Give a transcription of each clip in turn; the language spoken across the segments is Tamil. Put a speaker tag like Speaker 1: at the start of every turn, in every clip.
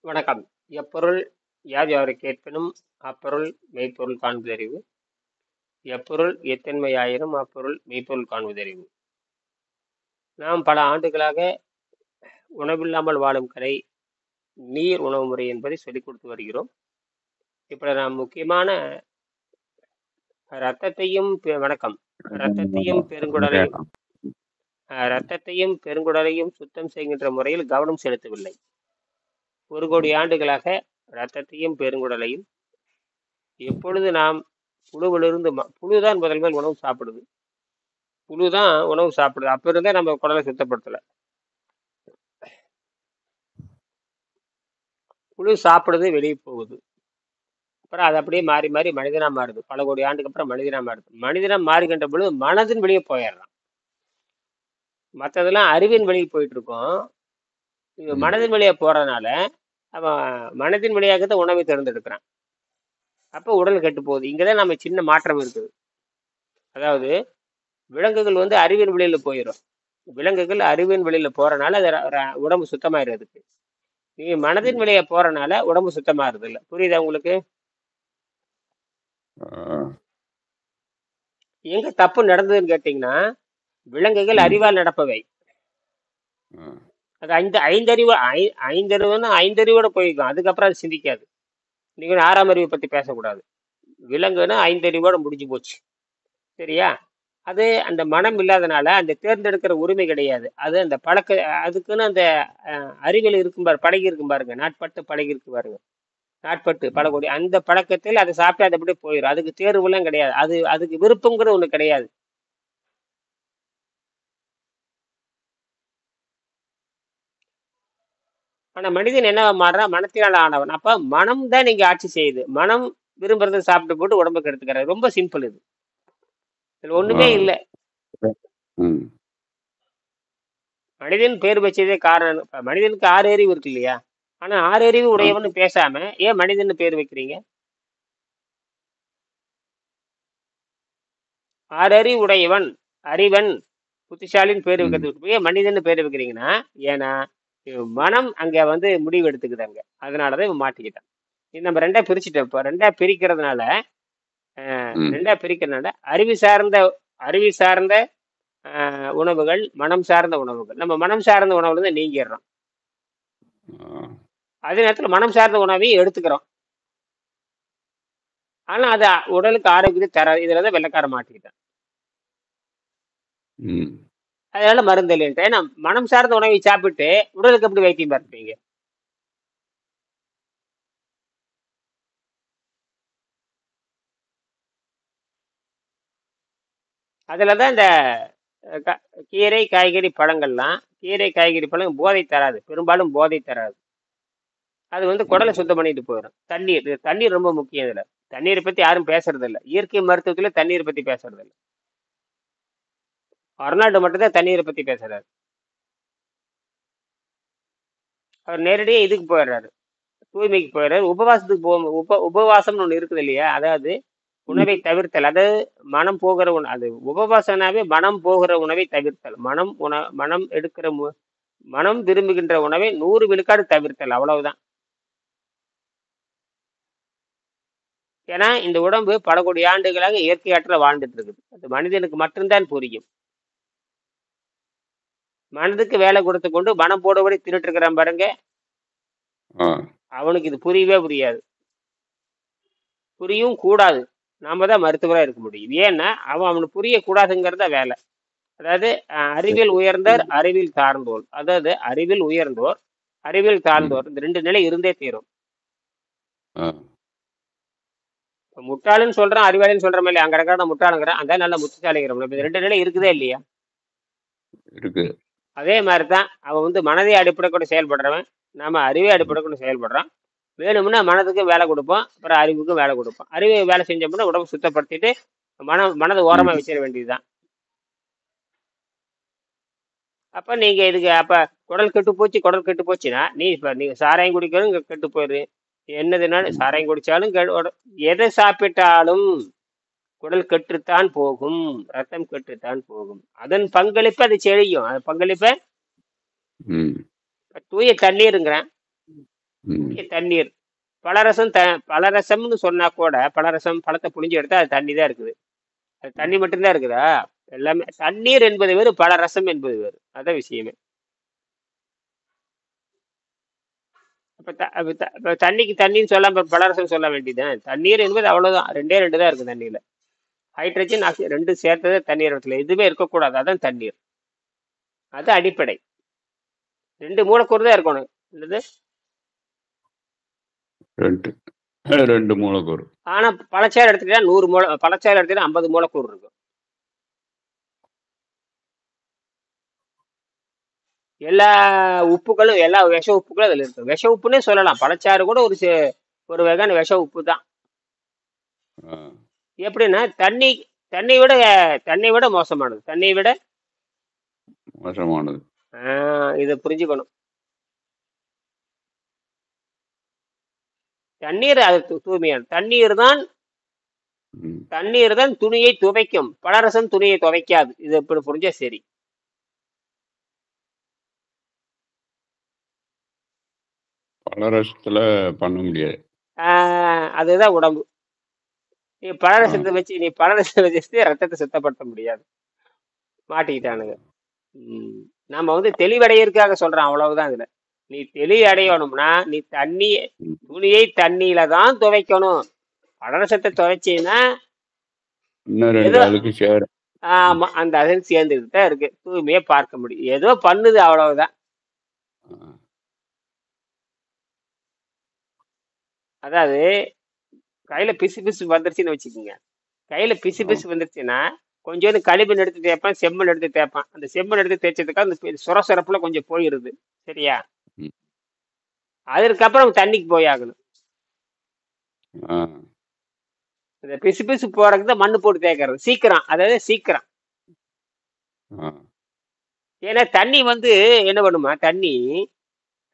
Speaker 1: வணக்கம். எப்பொருள் யார் யாவரைக் கேட்பினும் அப்பொருள் மெய்ப்பொருள் காண்பதறிவு. எப்பொருள் எத்தன்மையாயினும் அப்பொருள் மெய்ப்பொருள் காண்பதறிவு. நாம் பல ஆண்டுகளாக உணவில்லாமல் வாழும் கலை நீர் உணவு முறை என்பதை சொல்லிக் கொடுத்து வருகிறோம். இப்ப நாம் முக்கியமான ரத்தத்தையும் வணக்கம். ரத்தத்தையும் பெருங்குடலையும்
Speaker 2: கேட்கலாம்.
Speaker 1: ரத்தத்தையும் பெருங்குடலையும் சுத்தம் செய்கின்ற முறையில் கவனம் செலுத்தவில்லை. 1,00,00,000 ஆண்டுகளாக ரத்தத்தையும் பெருங்குடலையும் எப்பொழுது நாம் புழுவிலிருந்து புழுதான் முதல் உணவு சாப்பிடுது. புழுதான் உணவு சாப்பிடுது. அப்ப இருந்தே நம்ம குடலை சுத்தப்படுத்தல. புழு சாப்பிடுது, வெளியே போகுது. அப்புறம் அது அப்படியே மாறி மாறி மனிதனா மாறுது. பல கோடி ஆண்டுக்கு அப்புறம் மனிதனா மாறுது. மனிதனா மாறுகின்ற பொழுது மனதின் வெளியே போயிடுறான். மற்றதெல்லாம் அறிவின் வெளியே போயிட்டு இருக்கோம். இது மனதின் வழியா போறதுனால அவன் மனதின் வழியாக தான் உணவை தேர்ந்தெடுக்கிறான். அப்போ உடல் கெட்டு போகுது. இங்கதான் நம்ம சின்ன மாற்றம் இருக்குது. அதாவது விலங்குகள் வந்து அறிவின் வெளியில போயிடும். விலங்குகள் அறிவின் வெளியில போறனால அது உடம்பு சுத்தமாயிருக்கு. நீ மனதின் வழியா போறனால உடம்பு சுத்தமாறுது இல்ல. புரியுதா உங்களுக்கு? எங்க தப்பு நடந்ததுன்னு கேட்டீங்கன்னா, விலங்குகள் அறிவால் நடப்பவை. அது ஐந்தறிவோட போயிருக்கும். அதுக்கப்புறம் அது சிந்திக்காது. நீங்க 6ஆம் அறிவை பத்தி பேசக்கூடாது. விலங்குன்னா 5 அறிவோட முடிஞ்சு போச்சு. சரியா? அது அந்த மனம் இல்லாதனால அந்த தேர்ந்தெடுக்கிற உரிமை கிடையாது. அது அந்த அதுக்குன்னு அந்த அறிவியல் இருக்கும் பாரு, பழகி இருக்கும் பாருங்க, நாட்பட்டு பழகி இருக்கு பாருங்க, நாட்பட்டு பழக்கூடிய அந்த பழக்கத்தில் அதை சாப்பிட்டு அது அப்படியே போயிடும். அதுக்கு தேர்வுலாம் கிடையாது. அதுக்கு விருப்பங்கிறது ஒண்ணு கிடையாது. ஆனா மனிதன் என்ன மாறுறான்? மனத்தினால் ஆனவன். அப்ப மனம் தான் நீங்க ஆட்சி செய்யுது. மனம் விரும்புறதை சாப்பிட்டு போட்டு உடம்புக்கு எடுத்துக்கிறாரு. ரொம்ப சிம்பிள் இது. இதுல ஒண்ணுமே இல்லை. மனிதன் பேர் வச்சதே காரணம். மனிதனுக்கு 6 அறிவு இருக்கு இல்லையா? ஆனா 6 அறிவு உடையவன் பேசாம ஏன் மனிதன் பேர் வைக்கிறீங்க? 6 அறிவு உடையவன், அறிவன், புத்திசாலின்னு பேர் வைக்கிறதுக்கு ஏன் மனிதன் பேர் வைக்கிறீங்கன்னா, ஏன்னா மனம் அங்க வந்து முடிவு எடுத்துக்குது அங்க. அதனாலதான் இவன் மாட்டிக்கிட்டான். இது நம்ம ரெண்டா பிரிச்சுட்டோம். இப்போ ரெண்டா பிரிக்கிறதுனால அறிவு சார்ந்த உணவுகள், மனம் சார்ந்த உணவுகள். நம்ம மனம் சார்ந்த உணவுல இருந்து நீங்கிடுறோம். அதே நேரத்துல மனம் சார்ந்த உணவையும் எடுத்துக்கிறோம். ஆனா அது உடலுக்கு ஆரோக்கியத்தை தராது. இதுலதான் வெள்ளைக்கார மாட்டிக்கிட்டான். அதனால மருந்து இல்லைன்ட்டு. ஏன்னா மனம் சார்ந்த உணவை சாப்பிட்டு உடலுக்கு எப்படி வைத்தியம் பார்ப்பீங்க? அதுலதான் இந்த கீரை காய்கறி பழங்கள்லாம், கீரை காய்கறி பழம் போதை தராது, பெரும்பாலும் போதை தராது. அது வந்து குடலை சுத்தம் பண்ணிட்டு போயிடும். தண்ணீர் ரொம்ப முக்கியம். இதுல தண்ணீரை பத்தி யாரும் பேசுறது இல்லை. இயற்கை மருத்துவத்துல தண்ணீரை பத்தி பேசுறது இல்லை. அர்னால்டு மட்டும்தான் தண்ணீரை பத்தி பேசுறாரு. அவர் நேரடியா இதுக்கு போயிடுறாரு, தூய்மைக்கு போயிடுறாரு. உபவாசத்துக்கு உபவாசம்னு ஒண்ணு இருக்குது இல்லையா? அதாவது உணவை தவிர்த்தல். அதாவது மனம் போகிற அது உபவாசனாவே மனம் போகிற உணவை தவிர்த்தல். மனம் எடுக்கிற மனம் விரும்புகின்ற உணவை 100 விழுக்காடு தவிர்த்தல். அவ்வளவுதான். ஏன்னா இந்த உடம்பு பல கோடி ஆண்டுகளாக இயற்கை ஆற்றல வாழ்ந்துட்டு இருக்குது. அது மனிதனுக்கு மட்டும்தான் புரியும். மனதுக்கு வேலை கொடுத்து கொண்டு மனம் போடபடி தின்னுட்டு இருக்கிறான் பாருங்க, அவனுக்கு இது புரியவே புரியாது. புரியும் கூடாது. நாம தான் மருத்துவரா இருக்க முடியும். ஏன்னா அவனுக்கு புரியக்கூடாதுங்கிறத வேலை. அதாவது அறிவியல் உயர்ந்தோர், அறிவியல் தாழ்ந்தோர். அதாவது அறிவில் உயர்ந்தோர், அறிவியல் தாழ்ந்தோர், இந்த 2 நிலை இருந்தே தீரும். முட்டாளுன்னு சொல்றான், அறிவாளின்னு சொல்ற மாதிரி அங்க இருக்கிற முட்டாளுங்கிறான், அந்த நல்ல புத்திசாலிங்கிறோம். இந்த 2 நிலை இருக்குதே இல்லையா?
Speaker 2: இருக்கு.
Speaker 1: அதே மாதிரிதான் அவன் வந்து மனதை அடிப்படை கூட செயல்படுறவன், நாம அறிவை அடிப்படை கூட செயல்படுறான். வேணும்னா மனதுக்கு வேலை கொடுப்போம், அப்புறம் அறிவுக்கும் வேலை கொடுப்போம். அறிவை வேலை செஞ்சோம்னா உடம்பு சுத்தப்படுத்திட்டு மனதை ஓரமா வச்சிட வேண்டியதுதான். அப்ப நீங்க இதுக்கு அப்ப குடல் கெட்டு போச்சுன்னா நீங்க சாராயம் குடிக்கிறதும் கெட்டு போயிரு. என்னதுனாலும் சாராயம் குடிச்சாலும் எதை சாப்பிட்டாலும் குடல் கெட்டுத்தான் போகும், ரத்தம் கெட்டுத்தான் போகும். அதன் பங்களிப்பு அது செழியும். அது பங்களிப்ப தூய தண்ணீருங்கிறேன்.
Speaker 2: ம்.
Speaker 1: தண்ணீர். பலரசம் பலரசம்னு சொன்னா கூட பலரசம் பழத்தை புழிஞ்சு எடுத்தா அது தண்ணி தான் இருக்குது. அது தண்ணி மட்டும்தான் இருக்குதா? எல்லாமே தண்ணீர் என்பது வேறு, பலரசம் என்பது வேறு. அதான் விஷயமே. அப்ப தண்ணிக்கு தண்ணின்னு சொல்லாம பலரசம் சொல்ல வேண்டியதுதான். தண்ணீர் என்பது அவ்வளவுதான். ரெண்டே ரெண்டு தான் இருக்கு தண்ணியில. ஹைட்ரஜன் ஆக்சிஜன் ரெண்டும் சேர்த்தது தண்ணீர் இடத்துல எதுவுமே இருக்கக்கூடாது. அதான் தண்ணீர். அது அடிப்படை. ரெண்டு மூலக்கூறு தான் இருக்கணும். என்னது?
Speaker 2: ரெண்டு ரெண்டு மூலக்கூறு.
Speaker 1: ஆனா பழச்சாறு எடுத்துக்கிட்டா 100 பழச்சாறு எடுத்துக்கிட்டா 50 மூலக்கூறு இருக்கும். எல்லா உப்புகளும் எல்லா விஷ உப்புகளும் அதுல இருக்கு. விஷ உப்புன்னே சொல்லலாம். பழச்சாறு கூட ஒரு வகையான விஷ உப்பு தான்.
Speaker 2: ஆ.
Speaker 1: எப்படின்னா தண்ணி விட தண்ணி விட மோசமானது. தண்ணியை விட
Speaker 2: மோசமானது.
Speaker 1: இதை புரிஞ்சுக்கணும். தண்ணீர் அது தூய்மையான
Speaker 2: ம்.
Speaker 1: தண்ணீர் தான் துணியை துவைக்கும். பலரசம் துணியை துவைக்காது. இது எப்படி புரிஞ்சா சரி.
Speaker 2: பலரசத்துல பண்ண முடியாது.
Speaker 1: அதுதான் உடம்பு. நீ
Speaker 2: ஆ.
Speaker 1: பலரசத்தை வச்சு ரத்தத்தை சுத்தப்படுத்த முடியாது. மாட்டிக்கிட்டானுங்க. நம்ம வந்து தெளிவடையறதுக்காக சொல்றோம், அவ்வளவுதான். இதுல நீ தெளிவடையணும்னா நீ
Speaker 2: ம்.
Speaker 1: துணியை தண்ணியில தான் துவைக்கணும். பலரசத்தை துவைச்சீங்கன்னா
Speaker 2: இன்னும் ரெண்டு
Speaker 1: ஏதோ
Speaker 2: அழுக்கு சேரும்.
Speaker 1: ஆமா, அந்த அசல் சேர்ந்துட்டு தான் இருக்கு. தூய்மையை பார்க்க முடியும். ஏதோ பண்ணுது, அவ்வளவுதான்.
Speaker 2: ஆ.
Speaker 1: அதாவது கையில பிசு பிசு வந்துருச்சுன்னு வச்சுக்கோங்க. கையில பிசு
Speaker 2: ஆ.
Speaker 1: பிசு வந்துருச்சுன்னா கொஞ்சோண்டு களிமண் எடுத்து தேய்ப்பான், செம்மண் எடுத்து தேய்ப்பான். அந்த செம்மண் எடுத்து தேய்ச்சதுக்காக அந்த சுரசுரப்புல கொஞ்சம் போயிருது. சரியா?
Speaker 2: ம்.
Speaker 1: அதுக்கப்புறம் தண்ணிக்கு போய் ஆகணும்.
Speaker 2: ஆ.
Speaker 1: இந்த பிசு பிசு போறதுக்கு தான் மண்ணு போட்டு தேய்க்கிறது. சீக்கிரம், அதாவது சீக்கிரம்.
Speaker 2: ஆ.
Speaker 1: ஏன்னா தண்ணி வந்து என்ன பண்ணுமா, தண்ணி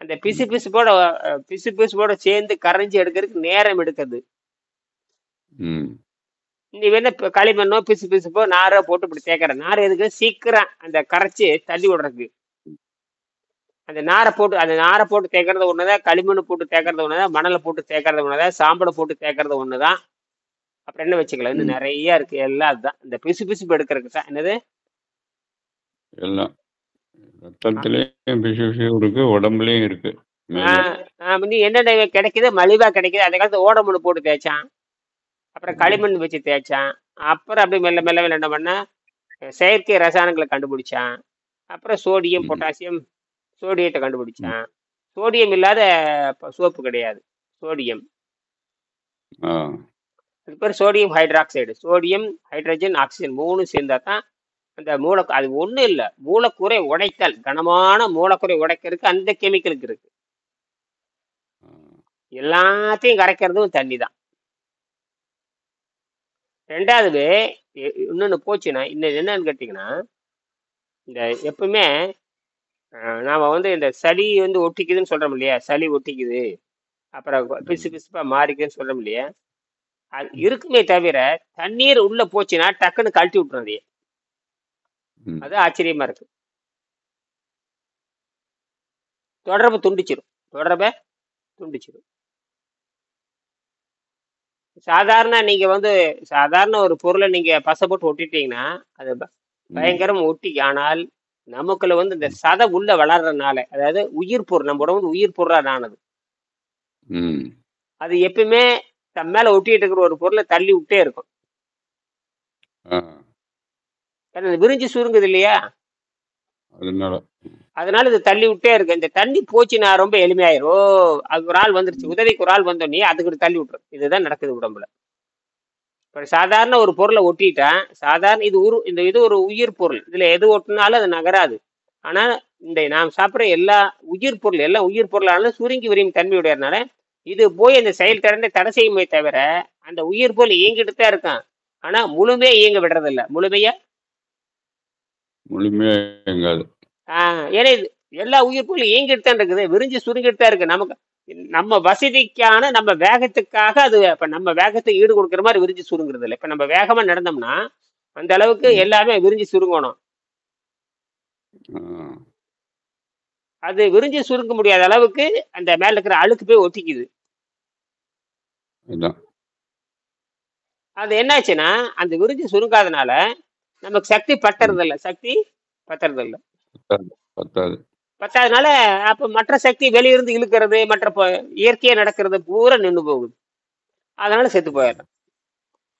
Speaker 1: அந்த பிசு
Speaker 2: ம்.
Speaker 1: பிசுபோட சேர்ந்து கரைஞ்சி எடுக்கிறதுக்கு நேரம் எடுக்குது.
Speaker 2: ம்.
Speaker 1: நீ வேணா களிமண்ணோ பிசு பிசுப்போ நாரோ போட்டு இப்படி தேய்க்கிற. நார் எதுக்கு? சீக்கிரம் அந்த கரைச்சி தள்ளி விடுறதுக்கு. அந்த நாரை போட்டு தேய்க்கிறது ஒண்ணுதான், களிமண்ணு போட்டு தேய்க்கிறது ஒண்ணுதான், மணலை போட்டு தேய்க்கிறது ஒண்ணுதான், சாம்பலை போட்டு தேய்க்கிறது ஒண்ணுதான். அப்புறம் என்ன வச்சுக்கலாம், இன்னும்
Speaker 2: ம்.
Speaker 1: நிறைய இருக்கு. எல்லாம் அதுதான், இந்த பிசு பிசுப்பு எடுக்கிறதுக்கு தான். என்னது?
Speaker 2: எல்லாம் ரத்தத்திலயும் பிசு பிசு இருக்கு, உடம்புலயும் இருக்கு. மேல
Speaker 1: நீ என்னென்ன கிடைக்குது, மலிவா கிடைக்குது. அந்த காலத்து ஓடமண்ணு போட்டு தேய்ச்சான், அப்புறம்
Speaker 2: ம்.
Speaker 1: களிமண் வச்சு தேய்ச்சான். அப்புறம் அப்படி மெல்ல மெல்ல மெல்ல என்ன பண்ணா, செயற்கை ரசாயனங்களை கண்டுபிடிச்சான். அப்புறம் சோடியம்
Speaker 2: ம்.
Speaker 1: பொட்டாசியம் சோடியத்தை
Speaker 2: ம்.
Speaker 1: கண்டுபிடிச்சான். சோடியம் இல்லாத சோப்பு கிடையாது. சோடியம்,
Speaker 2: ஆ.
Speaker 1: அது பேர் sodium hydroxide. Sodium hydrogen oxygen மூணு சேர்ந்தா தான் அந்த அது ஒண்ணும் இல்லை. மூலக்கூறை உடைத்தல், கனமான மூலக்கூறை உடைக்கிறதுக்கு அந்த கெமிக்கலுக்கு இருக்கு.
Speaker 2: ஆ.
Speaker 1: எல்லாத்தையும் கரைக்கிறதும் தண்ணி தான். ரெண்டாவது இன்னொன்னு போச்சுன்னா, இன்னும் என்னன்னு கேட்டீங்கன்னா, இந்த எப்பவுமே நாம வந்து இந்த சளி வந்து ஒட்டிக்குதுன்னு சொல்றோம் இல்லையா? சளி ஒட்டிக்குது, அப்புறம் பிசு
Speaker 2: ம்.
Speaker 1: பிசுப்பா மாறிக்குதுன்னு சொல்றோம் இல்லையா? அது இருக்குமே தவிர தண்ணீர் உள்ள போச்சுன்னா டக்குன்னு கழட்டி விட்டுரும் அதையே.
Speaker 2: ம்.
Speaker 1: அது ஆச்சரியமா இருக்கு. தொடர்பு துண்டிச்சிடும். தொடர்பை துண்டிச்சிடும். நீங்க வந்து சாதாரண ஒரு பொருளை நீங்க பசை போட்டு ஒட்டிட்டீங்கன்னா அது
Speaker 2: ம்.
Speaker 1: பயங்கரம் ஒட்டி. ஆனால் நமக்குள்ள வந்து இந்த சதை உள்ள வளர்றதுனால, அதாவது உயிர் பொருள், நம்ம உடம்பு வந்து உயிர் பொருளா ஆனது.
Speaker 2: ம்.
Speaker 1: அது எப்பயுமே தன் மேல ஒட்டிட்டு இருக்கிற ஒரு பொருளை தள்ளி விட்டே இருக்கும்.
Speaker 2: ஆ.
Speaker 1: அது விரிஞ்சு சுருங்குது இல்லையா? அதனால இது தள்ளி விட்டே இருக்கு. இந்த தண்ணி போச்சுன்னா ரொம்ப எளிமையாயிரும். அதுக்கு ஒரு ஆள் வந்துருச்சு,
Speaker 2: ம்.
Speaker 1: உதவிக்கு ஒரு ஆள் வந்தோடனே அதுக்கு தள்ளி விட்டுரும். இதுதான் நடக்குது உடம்புல. இப்ப சாதாரண ஒரு பொருளை ஒட்டிட்டேன். சாதாரண இது ஒரு உயிர் பொருள். இதுல எது ஒட்டினாலும் அது நகராது. ஆனா இந்த நாம் சாப்பிடுற எல்லா உயிர் பொருள், எல்லாம் உயிர் பொருளானாலும் சுருங்கி விரியும் தன்மையுடையதுனால இது போய் அந்த செயல் திறனை தடை செய்யுமே தவிர அந்த உயிர் பொருள் இயங்கிட்டு தான் இருக்கான். ஆனா முழுமையா இயங்க விடுறது இல்ல. முழுமையா
Speaker 2: முழுமையா இயங்காது.
Speaker 1: ஏன்னா இது எல்லா உயிர் பொருளும் இயங்கிட்டு தான் இருக்குது, விரிஞ்சு சுருங்கிட்டு தான் இருக்கு. நமக்கு நம்ம வசதிக்கான நம்ம வேகத்துக்காக அது இப்ப நம்ம வேகத்தை ஈடு கொடுக்குற மாதிரி விரிஞ்சு சுருங்குறது இல்லை. இப்ப நம்ம வேகமா நடந்தோம்னா அந்த அளவுக்கு
Speaker 2: ம்.
Speaker 1: எல்லாமே விரிஞ்சு சுருங்கணும்.
Speaker 2: ஆ.
Speaker 1: அது விரிஞ்சு சுருங்க முடியாத அளவுக்கு அந்த மேல இருக்கிற அழுக்கு போய் ஒட்டிக்குது.
Speaker 2: அதான்.
Speaker 1: அது என்னாச்சுன்னா, அந்த விரிஞ்சு சுருங்காதனால நமக்கு சக்தி
Speaker 2: ம்.
Speaker 1: பத்துறதில்ல. சக்தி பத்துறதில்ல.
Speaker 2: பத்தாது. பத்தாது.
Speaker 1: பத்தாதனால அப்ப மற்ற சக்தி வெளியிருந்து இழுக்கிறது, மற்ற இயற்கையா நடக்கிறது பூரா நின்னு போகுது. அதனால செத்து போயிடுறான்.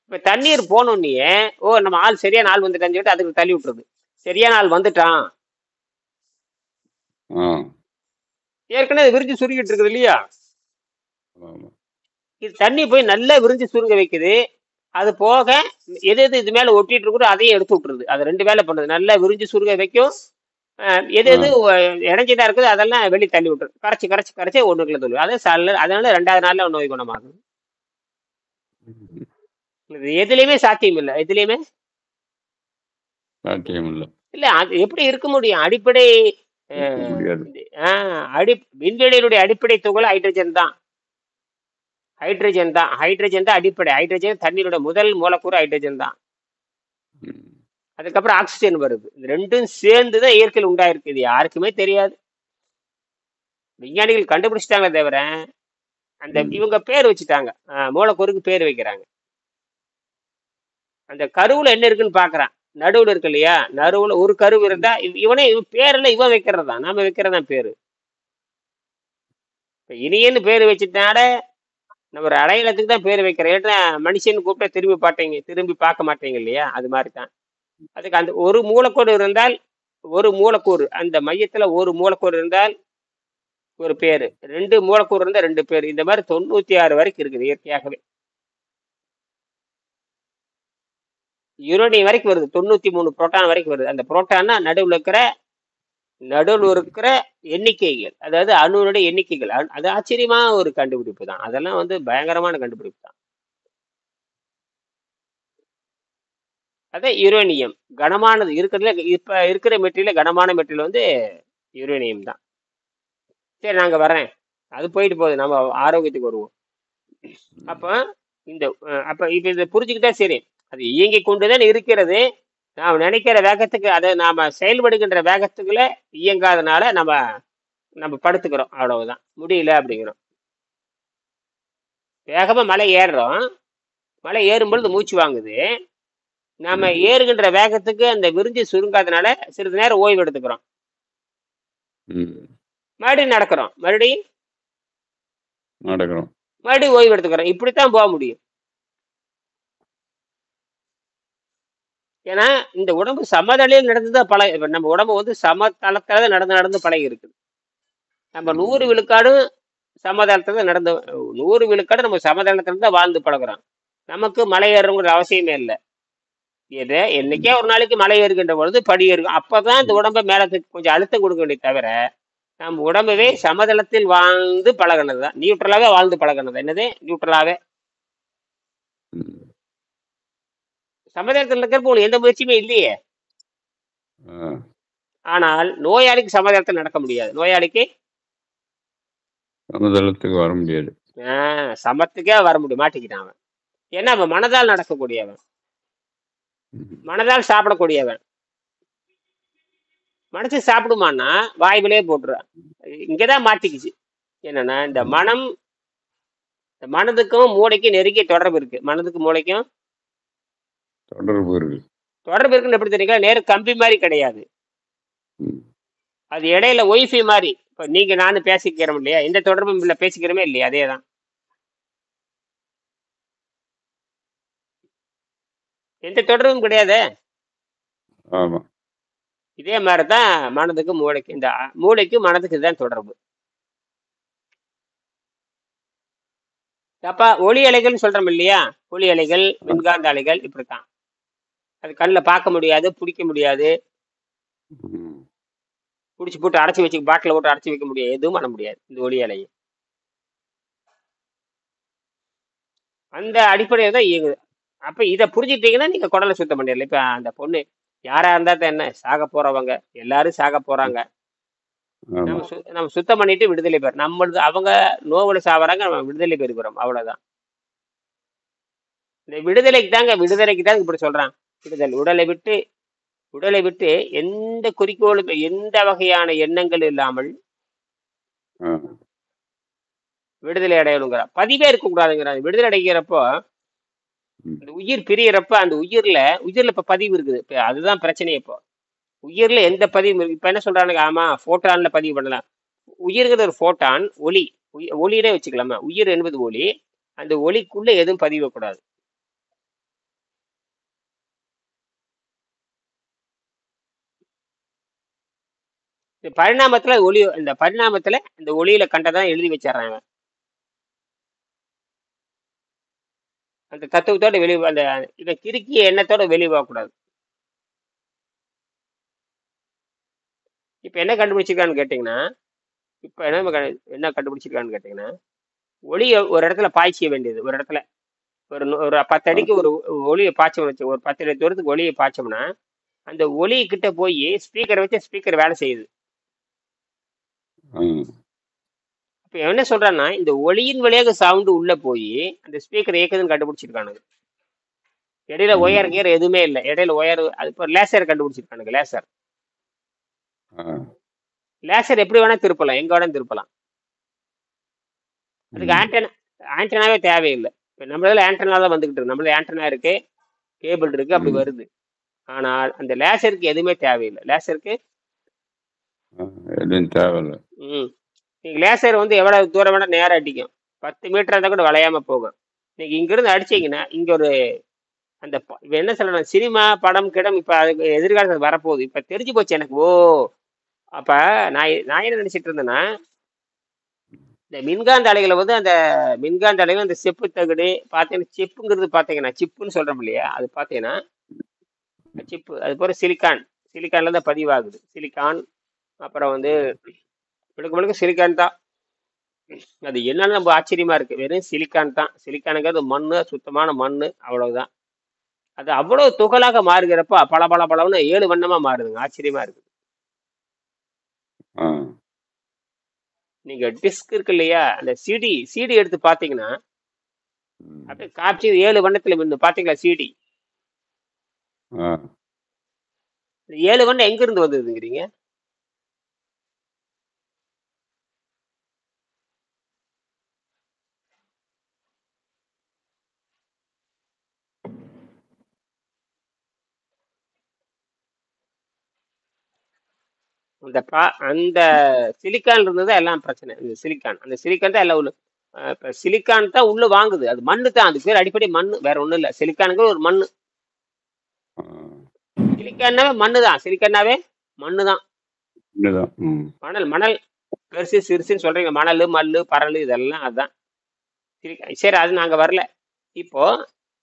Speaker 1: இப்ப தண்ணீர் போனோன்னயே, ஓ நம்ம ஆள் சரியான ஆள் வந்துட்டான்னு சொல்லிட்டு அதுக்கு தள்ளி விட்டுறது. சரியான ஆள் வந்துட்டான்.
Speaker 2: ஆ.
Speaker 1: ஏற்கனவே அது விரிஞ்சு சுருங்கிட்டு இருக்குது இல்லையா?
Speaker 2: ஆமா.
Speaker 1: இது தண்ணி போய் நல்லா விரிஞ்சு சுருங்க வைக்குது. அது போக எது எது இது மேல ஒட்டிட்டு இருக்குதோ அதையும் எடுத்து விட்டுருது. அது 2 வேலை பண்ணுது. நல்லா விரிஞ்சு சுருங்க வைக்கும். எது
Speaker 2: ஆ.
Speaker 1: எது இடைஞ்சதா இருக்குது அதெல்லாம் வெளிய தள்ளி விட்டுரும். கரைச்சு ஒண்ணுக்குள்ள தள்ளும். அதனால 2வது நாள்ல நோய் குணமாகும்.
Speaker 2: ம்.
Speaker 1: இது எதுலயுமே சாத்தியம் இல்ல. எதுலயுமே
Speaker 2: சாத்தியம் இல்ல.
Speaker 1: இல்ல. அது எப்படி இருக்க முடியும்? அடிப்படை அ
Speaker 2: இருக்க முடியாது.
Speaker 1: ஆ விண்வெளியினுடைய அடிப்படை துகள் ஹைட்ரஜன் தான். ஹைட்ரஜன் தான் அடிப்படை. ஹைட்ரஜன் தண்ணீரோட முதல் மூலக்கூறு ஹைட்ரஜன் தான்.
Speaker 2: ம்.
Speaker 1: அதுக்கப்புறம் ஆக்சிஜன் வருது. இது 2ம் சேர்ந்து தான் இயற்கையில் உண்டாயிருக்கு. இது யாருக்குமே தெரியாது. விஞ்ஞானிகள் கண்டுபிடிச்சிட்டாங்களே தவிர, அந்த
Speaker 2: ம்.
Speaker 1: இவங்க பேர் வச்சுட்டாங்க. மூலக்கூறுக்கு பேர் வைக்கிறாங்க. அந்த கருவுல என்ன இருக்குன்னு பார்க்கறான். நடுவுல இருக்கு இல்லையா? நடுவுல ஒரு கருவு இருந்தா இவன் பேரெல்லாம் இவன் வைக்கிறது தான். நாம வைக்கிறது தான் பேரு. இப்ப இனியன்னு பேரு வச்சுட்டனால நம்ம ஒரு அடையாளத்துக்கு தான் பேர் வைக்கிறோம். ஏன்னா மனுஷன்னு கூப்பிட்டா திரும்பி பார்க்க மாட்டீங்க இல்லையா? அது மாதிரி தான். அதுக்கு அந்த ஒரு மூலக்கூறு இருந்தால் அந்த மையத்துல ஒரு மூலக்கூறு இருந்தால் ஒரு பேரு. 2 மூலக்கூறு இருந்தா 2 பேரு. இந்த மாதிரி 96 வரைக்கும் இருக்குது இயற்கையாகவே. யுரேனியம் வரைக்கும் வருது. 93 புரோட்டான் வரைக்கும் வருது. அந்த புரோட்டான்னா நடுவுல இருக்கிற எண்ணிக்கைகள். அதாவது அணுனுடைய எண்ணிக்கைகள். அது ஆச்சரியமா ஒரு கண்டுபிடிப்பு தான். அதெல்லாம் வந்து பயங்கரமான கண்டுபிடிப்பு தான். அதான் யுரேனியம். கனமானது இருக்கிறதுல இப்ப இருக்கிற மெட்டீரியல் கனமான மெட்டீரியல் வந்து யுரேனியம் தான். சரி நாங்க வரேன். அது போயிட்டு போகுது. நம்ம ஆரோக்கியத்துக்கு வருவோம். அப்ப அப்ப இப்ப இதை புரிஞ்சுக்கிட்டா சரி. அது இயங்கிக் கொண்டுதான் இருக்கிறது. நாம் நினைக்கிற வேகத்துக்கு அதை நாம செயல்படுகின்ற வேகத்துக்குள்ள இயங்காதனால நம்ம நம்ம படுத்துக்கிறோம். அவ்வளவுதான். முடியல அப்படிங்கிறோம். வேகமா மலை ஏறுறோம். மலை ஏறும் பொழுது
Speaker 2: ம்.
Speaker 1: மூச்சு வாங்குது. நாம
Speaker 2: ம்.
Speaker 1: ஏறுகின்ற வேகத்துக்கு அந்த விரிஞ்சு சுருங்காதனால சிறிது நேரம் ஓய்வு எடுத்துக்கிறோம்.
Speaker 2: ம்.
Speaker 1: மறுபடியும் நடக்கிறோம். மறுபடியும்
Speaker 2: நடக்கிறோம்.
Speaker 1: ஓய்வு எடுத்துக்கிறோம். இப்படித்தான் போக முடியும். ஏன்னா இந்த உடம்பு சமதளையில் நடந்துதான் இப்ப நம்ம உடம்பு வந்து சமதளத்துல நடந்து நடந்து பழகி இருக்கு. நம்ம 100
Speaker 2: ம்.
Speaker 1: விழுக்காடும் சமதளத்துல நடந்து 100 விழுக்காடு நம்ம சமதளத்துல தான் வாழ்ந்து பழகுறோம். நமக்கு மலை ஏறணுங்கிற அவசியமே இல்லை. என்னைக்கே
Speaker 2: ம்.
Speaker 1: ஒரு நாளைக்கு மலை ஏறுகின்ற பொழுது படி ஏறும். அப்பதான் இந்த
Speaker 2: ம்.
Speaker 1: உடம்பை மேல கொஞ்சம் அழுத்தம் கொடுக்க வேண்டிய தவிர நம்ம உடம்பவே சமதளத்தில் வாழ்ந்து பழகினது தான். நியூட்ரலாவே வாழ்ந்து பழகினது. என்னது நியூட்ரலாவே
Speaker 2: ம்.
Speaker 1: சமதளத்தில் இருக்கிறப்ப உங்களுக்கு எந்த முயற்சியுமே இல்லையே.
Speaker 2: ஆ.
Speaker 1: ஆனால் நோயாளிக்கு சமதளத்தில் நடக்க முடியாது. நோயாளிக்கு
Speaker 2: சமதளத்துக்கு வர முடியாது.
Speaker 1: சமத்துக்கே வர முடியும். மாட்டிக்கிட்டான் அவன். ஏன்னா அவன் மனதால் நடக்கக்கூடியவன்.
Speaker 2: ம்.
Speaker 1: மனதால் சாப்பிடக்கூடியவன். மனசு சாப்பிடுமான்னா வாய்விலே போட்டுருவான். இங்கதான் மாட்டிக்குச்சு. என்னன்னா இந்த
Speaker 2: ம்.
Speaker 1: மனதுக்கும் மூளைக்கும் நெருங்கிய தொடர்பு இருக்கு. மனதுக்கும் மூளைக்கும்
Speaker 2: தொடர்பு இருக்கு.
Speaker 1: தொடர்பு இருக்குன்னு எப்படி தெரியுங்களா? நேரு கம்பி மாதிரி கிடையாது.
Speaker 2: ம்.
Speaker 1: அது இடையில ஒய்ஃபை மாதிரி. இப்ப நீங்க நானும் பேசிக்கிறோம் இல்லையா? எந்த தொடர்பும் இல்ல, பேசிக்கிறோமே இல்லையா? அதேதான். எந்த தொடர்பும் கிடையாது.
Speaker 2: ஆமா.
Speaker 1: இதே மாதிரிதான் மனதுக்கு மூளைக்கு. இந்த மூளைக்கு மனதுக்கு இதுதான் தொடர்பு. அப்ப ஒளி அலைகள்னு சொல்றோம் இல்லையா? ஒளி அலைகள்,
Speaker 2: ஆ.
Speaker 1: மின்காந்த அலைகள் இப்படித்தான். அது கண்ணில் பார்க்க முடியாது, பிடிக்க முடியாது,
Speaker 2: ம்.
Speaker 1: பிடிச்சி போட்டு அடைச்சி வச்சு பாட்டில போட்டு அடைச்சி வைக்க முடியாது, எதுவும் பண்ண முடியாது இந்த ஒளி அலையை. அந்த அடிப்படையை தான் இயங்குது. அப்ப இதை புரிஞ்சுட்டீங்கன்னா நீங்க குடலை சுத்தம் பண்ணிடலாம். இப்ப அந்த பொண்ணு யாரா இருந்தா தான் என்ன, சாக போறவங்க எல்லாரும் சாக போறாங்க.
Speaker 2: ஆமா.
Speaker 1: நம்ம சுத்தம் பண்ணிட்டு விடுதலை பெற நம்மளது. அவங்க நோவுல சாவறாங்க, நம்ம விடுதலை பெறுகிறோம். அவ்வளவுதான். இந்த விடுதலைக்கு தாங்க இப்படி சொல்றான். விடுதல் உடலை விட்டு எந்த குறிக்கோளும் எந்த வகையான எண்ணங்கள் இல்லாமல்
Speaker 2: ஆ.
Speaker 1: விடுதலை அடையணுங்கிறான். பதிவே இருக்கக்கூடாதுங்கிறான். விடுதலை அடைகிறப்போ
Speaker 2: ம்.
Speaker 1: அந்த உயிர் பிரியறப்ப அந்த உயிர்ல இப்ப பதிவு இருக்குது. இப்ப அதுதான் பிரச்சனையே இப்போ. உயிர்ல எந்த பதிவும் இப்ப என்ன சொல்றானுங்க? ஆமா போட்டான்ல பதிவு பண்ணலாம். உயிர்ங்கிறது ஒரு போட்டான், ஒளி. ஒளினே வச்சுக்கலாமா? உயிர் என்பது ஒளி. அந்த ஒளிக்குள்ள எதுவும் பதிவக்கூடாது. இந்த பரிணாமத்துல இந்த ஒளியில கண்டதான் எழுதி வச்சிடறான் இவன். அந்த தத்துவத்தோட வெளியே அந்த இவன் கிறுக்கிய எண்ணத்தோட வெளியே போகக்கூடாது. இப்ப என்ன கண்டுபிடிச்சிருக்கான்னு கேட்டீங்கன்னா, இப்ப என்ன கண்டுபிடிச்சிருக்கான்னு கேட்டீங்கன்னா, ஒளியை ஒரு இடத்துல பாய்ச்சிய வேண்டியது. ஒரு இடத்துல ஒரு 10
Speaker 2: ஆ.
Speaker 1: அடிக்கு ஒரு ஒளியை பாய்ச்சோம்னு வச்சு, ஒரு 10 அடி தூரத்துக்கு ஒளியை பாய்ச்சோம்னா அந்த ஒளி கிட்ட போய் ஸ்பீக்கரை வச்சு ஸ்பீக்கர் வேலை செய்யுது.
Speaker 2: ஆ.
Speaker 1: இப்ப என்ன சொல்றான்னா, இந்த ஒளியின் வழியாக சவுண்டு உள்ள போய் அந்த ஸ்பீக்கர் இயக்குதுன்னு கண்டுபிடிச்சிருக்கானுங்க. இடையில ஒயர்
Speaker 2: ம்.
Speaker 1: கியர் எதுவுமே இல்லை. இடையில ஒயர் அது இப்போ லேசர் கண்டுபிடிச்சிருக்கானுங்க. லேசர்
Speaker 2: ஆ.
Speaker 1: லேசர் எப்படி வேணா திருப்பலாம், எங்க வேணா திருப்பலாம். அதுக்கு
Speaker 2: ம்.
Speaker 1: ஆண்டனாவே தேவையில்லை. இப்போ நம்மளால ஆண்டனா தான் வந்துகிட்டு இருக்கு. நம்மள ஆண்டனா இருக்கு, கேபிள் இருக்கு, அப்படி
Speaker 2: ம்.
Speaker 1: வருது. ஆனால் அந்த லேசருக்கு எதுவுமே தேவையில்லை. லேசருக்கு
Speaker 2: ஆ. எதுவும் தேவையில்ல.
Speaker 1: நீங்க லேசர் வந்து எவ்வளவு தூரம் வேணா நேரம் அடிக்கும். 10 மீட்டர் இருந்தா கூட வளையாம போகும். நீங்க இங்கிருந்து அடிச்சீங்கன்னா இங்க ஒரு இப்ப என்ன சொல்லணும், சினிமா படம் கிடம் இப்ப அதுக்கு எதிர்காலத்துல வரப்போகுது. இப்ப தெரிஞ்சு போச்சு எனக்கு. ஓ, அப்ப நான் என்ன நினைச்சிட்டு இருந்தேன்னா, இந்த மின்காந்த அலைகளை வந்து அந்த மின்காந்த அலைகள் அந்த செப்பு தகடு பார்த்தீங்கன்னா, சிப்புங்கிறது பார்த்தீங்கன்னா சிப்புன்னு சொல்றோம் இல்லையா, அது பார்த்தீங்கன்னா சிப்பு அது போல சிலிக்கான்ல தான் பதிவாகுது. சிலிக்கான் அப்புறம் வந்து முழுக்க முழுக்க சிலிக்கான் தான். அது என்னன்னு நம்ம ஆச்சரியமா இருக்கு. வெறும் சிலிக்கான் தான். சிலிக்கானுங்கிறது மண்ணு, சுத்தமான மண்ணு, அவ்வளவுதான். அது அவ்வளவு துகளாக மாறுகிறப்ப பல பல பலன்னு 7 வண்ணமா மாறுதுங்க. ஆச்சரியமா இருக்கு.
Speaker 2: ஆ.
Speaker 1: நீங்க டிஸ்க் இருக்கு இல்லையா, அந்த சிடி எடுத்து பாத்தீங்கன்னா
Speaker 2: ம்.
Speaker 1: அப்படியே காய்ச்சி 7 வண்ணத்துல மின்னு பாத்தீங்களா சிடி?
Speaker 2: ஆ.
Speaker 1: 7 வண்ணம் எங்க இருந்து வந்ததுங்கிறீங்க? அந்த சிலிக்கான் இருந்தது எல்லாம் பிரச்சனை. இந்த அந்த சிலிக்கான் தான் எல்லாம் உள்ள. இப்ப சிலிக்கான் தான் உள்ள வாங்குது. அது மண்ணு தான். அதுக்கு பேர் அடிப்படை மண்ணு, வேற ஒண்ணும் இல்ல. சிலிக்கானுக்கு ஒரு மண்ணு.
Speaker 2: ஆ.
Speaker 1: சிலிக்கானாவே மண்ணு தான். சிலிக்கானாவே மண்ணு தான்.
Speaker 2: உண்மைதான். ம்.
Speaker 1: மணல் மணல் பெருசு சிறுசுன்னு சொல்றீங்க. மணல் மல்லு பரல் இதெல்லாம் அதுதான் சரி, அது நாங்க வரல. இப்போ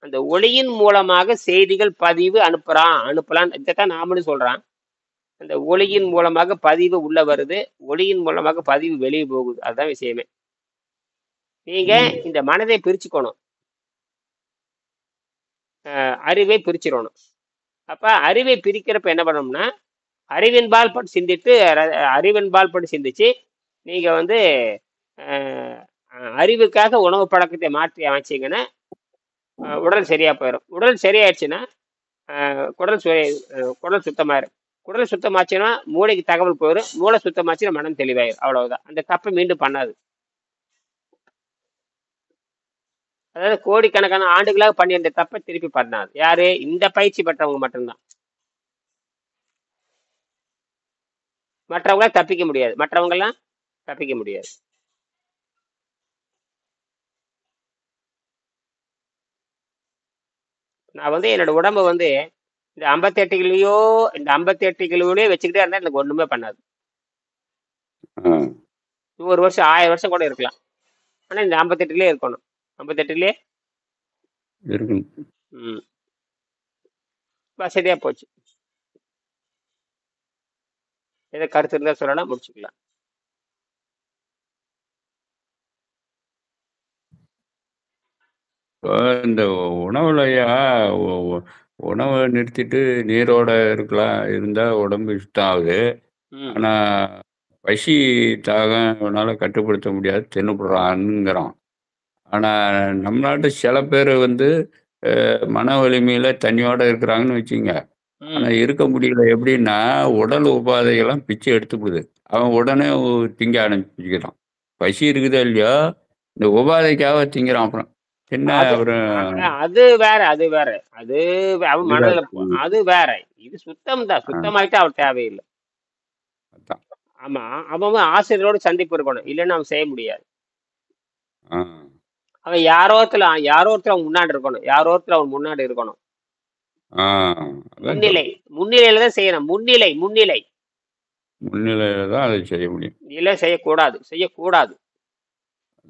Speaker 1: அந்த ஒளியின் மூலமாக செய்திகள் பதிவு அனுப்பலாம், இதைத்தான் நாமளும் சொல்றான். அந்த ஒளியின் மூலமாக பதிவு உள்ள வருது, ஒளியின் மூலமாக பதிவு வெளியே போகுது. அதுதான் விஷயமே. நீங்க
Speaker 2: ம்.
Speaker 1: இந்த மனதை பிரிச்சுக்கணும். அறிவை பிரிச்சிடணும். அப்ப அறிவை பிரிக்கிறப்ப என்ன பண்ணணும்னா, அறிவின்பால் பட்டு சிந்தித்து அறிவின்பால் பட்டு சிந்திச்சு நீங்க வந்து அஹ், அறிவுக்காக உணவு பழக்கத்தை மாற்றி அமைச்சீங்கன்னா உடல் சரியா போயிடும். உடல் சரியாயிடுச்சுன்னா குடல் சுத்தமாயிரும். குடல் சுத்தமாச்சுன்னா மூளைக்கு தகவல் போயிடும். மூளை சுத்தமாச்சுன்னா மனம் தெளிவாயிரும். அவ்வளவுதான். அந்த தப்பை மீண்டும் பண்ணாது. அதாவது கோடிக்கணக்கான ஆண்டுகளாக பண்ணி அந்த தப்பை திருப்பி பண்ணாது. யாரு? இந்த பயிற்சி பெற்றவங்க மட்டும்தான். மற்றவங்க தப்பிக்க முடியாது. மற்றவங்க எல்லாம் தப்பிக்க முடியாது. நான் வந்து என்னோட உடம்ப வந்து இந்த 58 கிலோலயே வச்சுக்கிட்டே இருந்தா எனக்கு ஒண்ணுமே பண்ணாது.
Speaker 2: ஆ.
Speaker 1: 100 வருஷம் 1000 வருஷம் கூட இருக்கலாம். ஆனா இந்த 58லயே இருக்கணும். 58லயே
Speaker 2: இருக்கணும்.
Speaker 1: ம் வசதியா போச்சு. ஏதோ கருத்து இருந்தா சொல்லலாம், முடிச்சுக்கலாம்.
Speaker 2: இப்போ இந்த உணவுலையா உணவை நிறுத்திட்டு நீரோட இருந்தா உடம்பு சுத்தம் ஆகுது.
Speaker 1: ம்
Speaker 2: ஆனா பசி தாகம் இவனால கட்டுப்படுத்த முடியாது, தின்னுபடுறான்னுங்கிறான். ஆனா நம்ம நாட்டு சில பேர் வந்து மன வலிமையில தண்ணியோட இருக்கிறாங்கன்னு வச்சுங்க. ஆனா
Speaker 1: ம்
Speaker 2: இருக்க முடியல. எப்படின்னா உடல் உபாதைகள்லாம் பிச்சு எடுத்துப்படுது. அவன் உடனே திங்க ஆரம்பிச்சுக்கிறான். பசி இருக்குதோ இல்லையோ, இந்த உபாதைக்காக திங்கிறான் அப்புறம். தின்ன
Speaker 1: அது
Speaker 2: அப்புறம்
Speaker 1: அது வேற, அது வேற. அது அவன்
Speaker 2: இதுதான்
Speaker 1: மனதில
Speaker 2: ம்.
Speaker 1: அது வேற. இது சுத்தம் தான்.
Speaker 2: ஆ,
Speaker 1: சுத்தமாயிட்டா அவன் தேவையில்ல.
Speaker 2: அதான்.
Speaker 1: ஆமா. அவன் ஆசிரியரோட சந்திப்பு இருக்கணும். இல்லன்னா அவன் செய்ய முடியாது.
Speaker 2: ஆ,
Speaker 1: அவன் யாரோ ஒருத்தர் அவன் முன்னாடி இருக்கணும். யாரோ ஒருத்தர் அவன் முன்னாடி இருக்கணும்.
Speaker 2: ஆ, அதான்
Speaker 1: முன்னிலை.
Speaker 2: சொல்றேன்.
Speaker 1: முன்னிலையில தான் செய்யணும். முன்னிலை, முன்னிலை.
Speaker 2: முன்னிலையில தான் அதை செய்ய முடியும்.
Speaker 1: இல்ல செய்யக்கூடாது. செய்யக்கூடாது.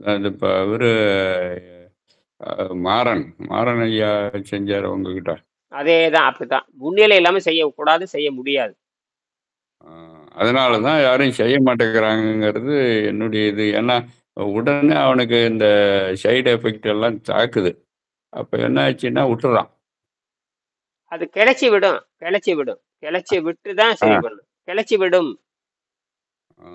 Speaker 2: அது இப்ப இவரு மாறன் மாறன் ஐயா செஞ்சாரு உங்ககிட்ட.
Speaker 1: அதேதான் அப்படித்தான். முன்னிலை இல்லாம செய்யக்கூடாது, செய்ய முடியாது.
Speaker 2: ஆ, அதனால
Speaker 1: ஆமா.
Speaker 2: தான் யாரும் செய்ய மாட்டேங்கிறாங்கங்கிறது என்னுடைய இது. ஏன்னா, உடனே அவனுக்கு இந்த சைடு எஃபெக்ட் எல்லாம் தாக்குது. அப்ப என்ன ஆச்சுன்னா விட்டுறான்.
Speaker 1: அது கிளச்சி விடும். கிளச்சி விடும். கிளச்சி விட்டு தான்
Speaker 2: ஆ,
Speaker 1: சரி பண்ணணும். கிளச்சி விடும்.
Speaker 2: ஆ,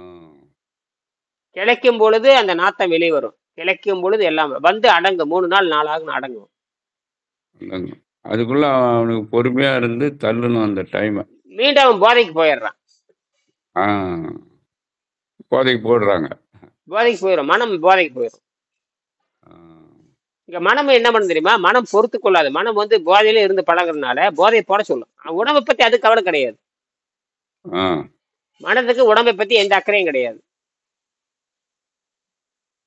Speaker 1: கிளைக்கும் பொழுது அந்த நாத்தம் வெளியே வரும். கிளைக்கும் பொழுது எல்லாம் வந்து அடங்கும். 3 நாள் 4 ஆகும் அடங்கும்.
Speaker 2: அதாங்க. அதுக்குள்ள அவனுக்கு பொறுமையா இருந்து தள்ளணும் அந்த டைம.
Speaker 1: மீண்டும் அவன் போதைக்கு போயிடுறான்.
Speaker 2: ஆ, போதைக்கு போடுறாங்க.
Speaker 1: போதைக்கு போயிடும். மனம் போதைக்கு போயிடும்.
Speaker 2: ஆ,
Speaker 1: இங்க மனம் என்ன பண்ணும் தெரியுமா? மனம் பொறுத்து கொள்ளாது. மனம் வந்து போதையில இருந்து பழகுறதுனால போதையை போட சொல்லும். உடம்பை பத்தி அது கவலை கிடையாது.
Speaker 2: ஆ,
Speaker 1: மனதுக்கு உடம்பை பத்தி எந்த அக்கறையும் கிடையாது.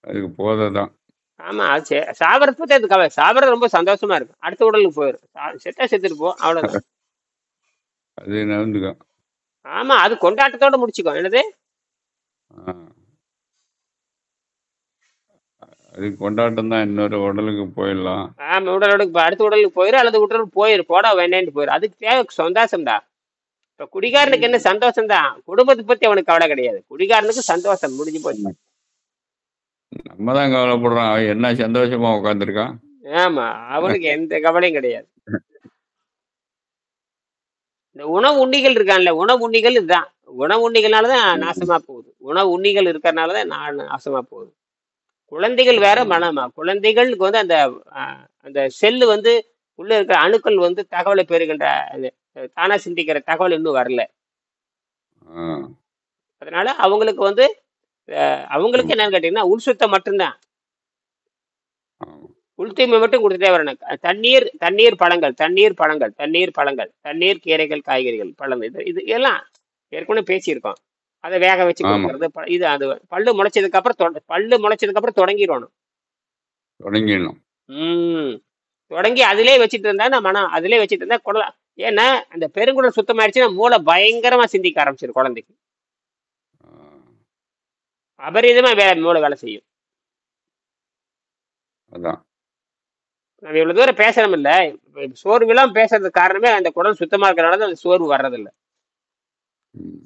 Speaker 2: அதுக்கு போதை தான்.
Speaker 1: ஆமா. அது சாவரத்தை பத்தி அது கவலை. சாவரம் ரொம்ப சந்தோஷமா இருக்கும். அடுத்த உடலுக்கு போயிடும். செத்தா செத்துட்டு போ. அவ்வளவுதான்.
Speaker 2: அது நகர்ந்துக்கும்.
Speaker 1: ஆமா. அது கொண்டாட்டத்தோட முடிச்சுக்கோ. என்னது?
Speaker 2: ஆ, அது கொண்டாட்டம் தான். இன்னொரு உடலுக்கு போயிடலாம்.
Speaker 1: ஆமா. அடுத்த உடலுக்கு போயிரு அல்லது உடலுக்கு போயிரு. போடா வேணேன்ட்டு போயிரு. அதுக்கு தேவை சந்தோஷம் தான். இப்ப குடிகாரனுக்கு என்ன சந்தோஷம் தான். குடும்பத்தை பத்தி அவனுக்கு கவலை கிடையாது. குடிகாரனுக்கு சந்தோஷம் முடிஞ்சு போச்சு.
Speaker 2: நம்ம தான் கவலைப்படுறோம். அவன் என்ன சந்தோஷமா உட்காந்துருக்கான்.
Speaker 1: ஆமா. அவனுக்கு எந்த கவலையும் கிடையாது. இந்த உணவு உண்ணிகள் இருக்கான்ல, உணவு உண்ணிகள் இதுதான். உணவு உண்ணிகள்னாலதான் நாசமா போகுது. உணவு உண்ணிகள் இருக்கிறதுனாலதான் நாசமா போகுது. குழந்தைகள் வேற மனமா. குழந்தைகளுக்கு வந்து அந்த செல்லு வந்து உள்ள இருக்கிற அணுக்கள் வந்து தகவலை பெறுகின்ற அது, தானா சிந்திக்கிற தகவல் இன்னும் வரல.
Speaker 2: ஆ,
Speaker 1: அதனால அவங்களுக்கு வந்து அவங்களுக்கு என்னன்னு கேட்டீங்கன்னா உள் சுத்தம் மட்டும்தான்.
Speaker 2: ஆ,
Speaker 1: உள் தூய்மை மட்டும் கொடுத்துட்டே வரணும். தண்ணீர் தண்ணீர் பழங்கள், தண்ணீர் பழங்கள், தண்ணீர் பழங்கள், தண்ணீர் கீரைகள், காய்கறிகள், பழங்கள், இது எல்லாம் ஏற்கனவே பேசியிருக்கோம். அதை வேக வச்சு
Speaker 2: ஆமா.
Speaker 1: கொடுக்கறது இது அது பல்லு முளைச்சதுக்கு அப்புறம் தொடங்கிடணும்.
Speaker 2: தொடங்கிடணும்.
Speaker 1: ம் தொடங்கி அதிலே வச்சுட்டு இருந்தா மனம் அதிலே வச்சுட்டு இருந்தா குடல. ஏன்னா அந்த பெருங்குடல் சுத்தமாயிடுச்சுன்னா மூளை பயங்கரமா சிந்திக்க ஆரம்பிச்சிடும் குழந்தைக்கு.
Speaker 2: ஆ,
Speaker 1: அபரீதமா மூளை வேலை செய்யும்.
Speaker 2: அதான்.
Speaker 1: நம்ம இவ்வளவு தூரம் பேசுறோம் இல்ல, சோர்வு இல்லாம பேசுறதுக்கு காரணமே அந்த குடல் சுத்தமா இருக்கிறனால தான் அந்த சோர்வு வர்றதில்ல.
Speaker 2: ம்.